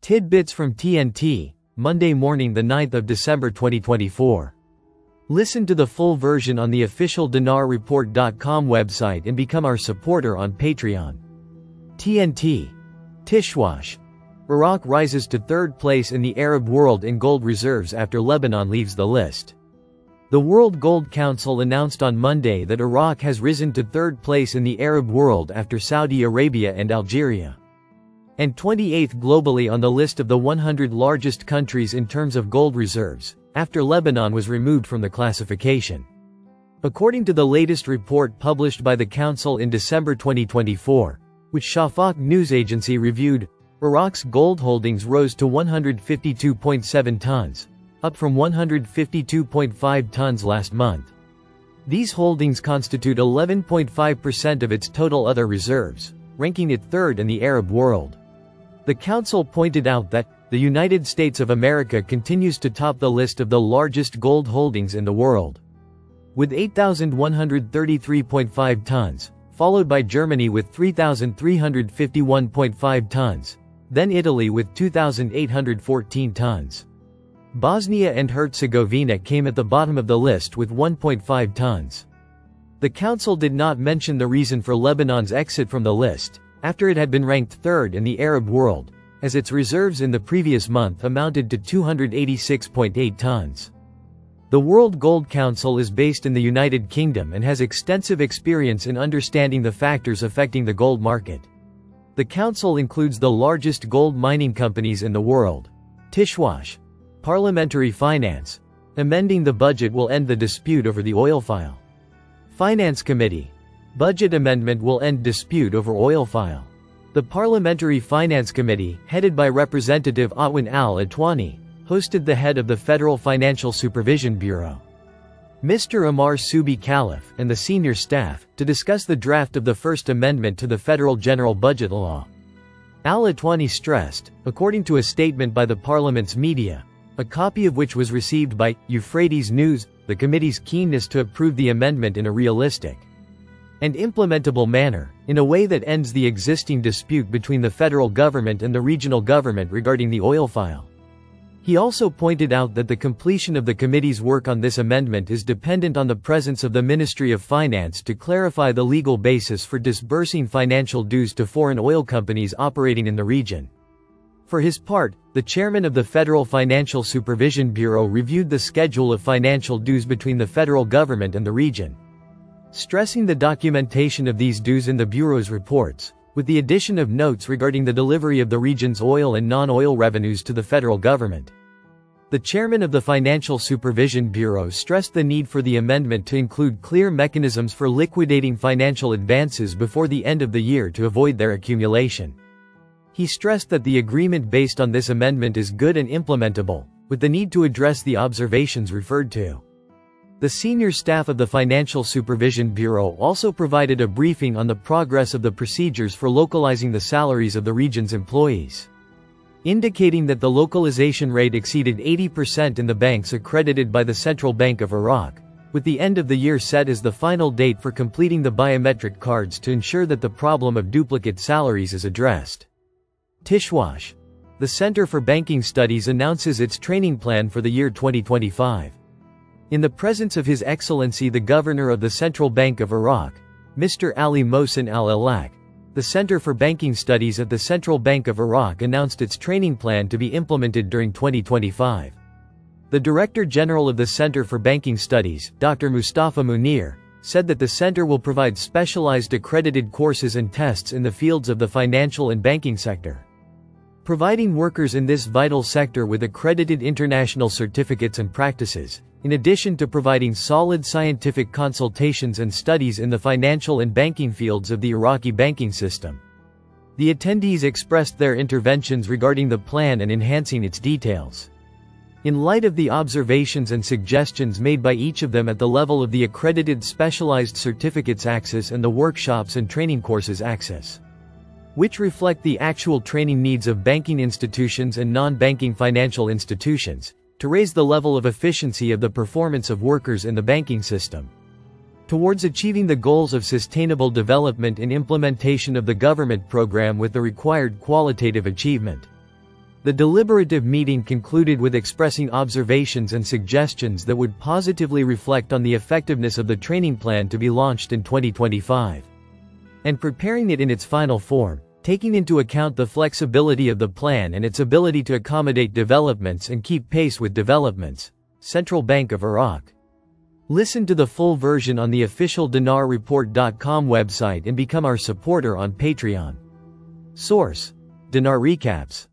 Tidbits from TNT, Monday morning the 9th of December 2024. Listen to the full version on the official dinarreport.com website and become our supporter on Patreon. TNT. Tishwash. Iraq rises to third place in the Arab world in gold reserves after Lebanon leaves the list. The World Gold Council announced on Monday that Iraq has risen to third place in the Arab world after Saudi Arabia and Algeria, and 28th globally on the list of the 100 largest countries in terms of gold reserves, after Lebanon was removed from the classification. According to the latest report published by the Council in December 2024, which Shafaq news agency reviewed, Iraq's gold holdings rose to 152.7 tons, up from 152.5 tons last month. These holdings constitute 11.5% of its total other reserves, ranking it third in the Arab world. The Council pointed out that the United States of America continues to top the list of the largest gold holdings in the world, with 8,133.5 tons, followed by Germany with 3,351.5 tons, then Italy with 2,814 tons. Bosnia and Herzegovina came at the bottom of the list with 1.5 tons. The Council did not mention the reason for Lebanon's exit from the list, after it had been ranked third in the Arab world, as its reserves in the previous month amounted to 286.8 tons. The World Gold Council is based in the United Kingdom and has extensive experience in understanding the factors affecting the gold market. The council includes the largest gold mining companies in the world. Tishwash. Parliamentary finance. Amending the budget will end the dispute over the oil file. Finance Committee. Budget amendment will end dispute over oil file. The Parliamentary Finance Committee, headed by Representative Atwan al-Atwani, hosted the head of the Federal Financial Supervision Bureau, Mr. Amar Subi Khalif, and the senior staff, to discuss the draft of the First Amendment to the Federal General Budget Law. Al-Atwani stressed, according to a statement by the Parliament's media, a copy of which was received by Euphrates News, the committee's keenness to approve the amendment in a realistic and implementable manner, in a way that ends the existing dispute between the federal government and the regional government regarding the oil file. He also pointed out that the completion of the committee's work on this amendment is dependent on the presence of the Ministry of Finance to clarify the legal basis for disbursing financial dues to foreign oil companies operating in the region. For his part, the chairman of the Federal Financial Supervision Bureau reviewed the schedule of financial dues between the federal government and the region, stressing the documentation of these dues in the Bureau's reports, with the addition of notes regarding the delivery of the region's oil and non-oil revenues to the federal government. The chairman of the Financial Supervision Bureau stressed the need for the amendment to include clear mechanisms for liquidating financial advances before the end of the year to avoid their accumulation. He stressed that the agreement based on this amendment is good and implementable, with the need to address the observations referred to. The senior staff of the Financial Supervision Bureau also provided a briefing on the progress of the procedures for localizing the salaries of the region's employees, indicating that the localization rate exceeded 80% in the banks accredited by the Central Bank of Iraq, with the end of the year set as the final date for completing the biometric cards to ensure that the problem of duplicate salaries is addressed. Tishwash. The Center for Banking Studies announces its training plan for the year 2025. In the presence of His Excellency the Governor of the Central Bank of Iraq, Mr. Ali Mohsen al-Alak, the Center for Banking Studies at the Central Bank of Iraq announced its training plan to be implemented during 2025. The Director General of the Center for Banking Studies, Dr. Mustafa Munir, said that the center will provide specialized accredited courses and tests in the fields of the financial and banking sector, providing workers in this vital sector with accredited international certificates and practices, in addition to providing solid scientific consultations and studies in the financial and banking fields of the Iraqi banking system. The attendees expressed their interventions regarding the plan and enhancing its details, in light of the observations and suggestions made by each of them at the level of the accredited specialized certificates axis and the workshops and training courses axis, which reflect the actual training needs of banking institutions and non-banking financial institutions, to raise the level of efficiency of the performance of workers in the banking system, towards achieving the goals of sustainable development and implementation of the government program with the required qualitative achievement. The deliberative meeting concluded with expressing observations and suggestions that would positively reflect on the effectiveness of the training plan to be launched in 2025. And preparing it in its final form, taking into account the flexibility of the plan and its ability to accommodate developments and keep pace with developments. Central Bank of Iraq. Listen to the full version on the official dinarreport.com website and become our supporter on Patreon. Source: Dinar Recaps.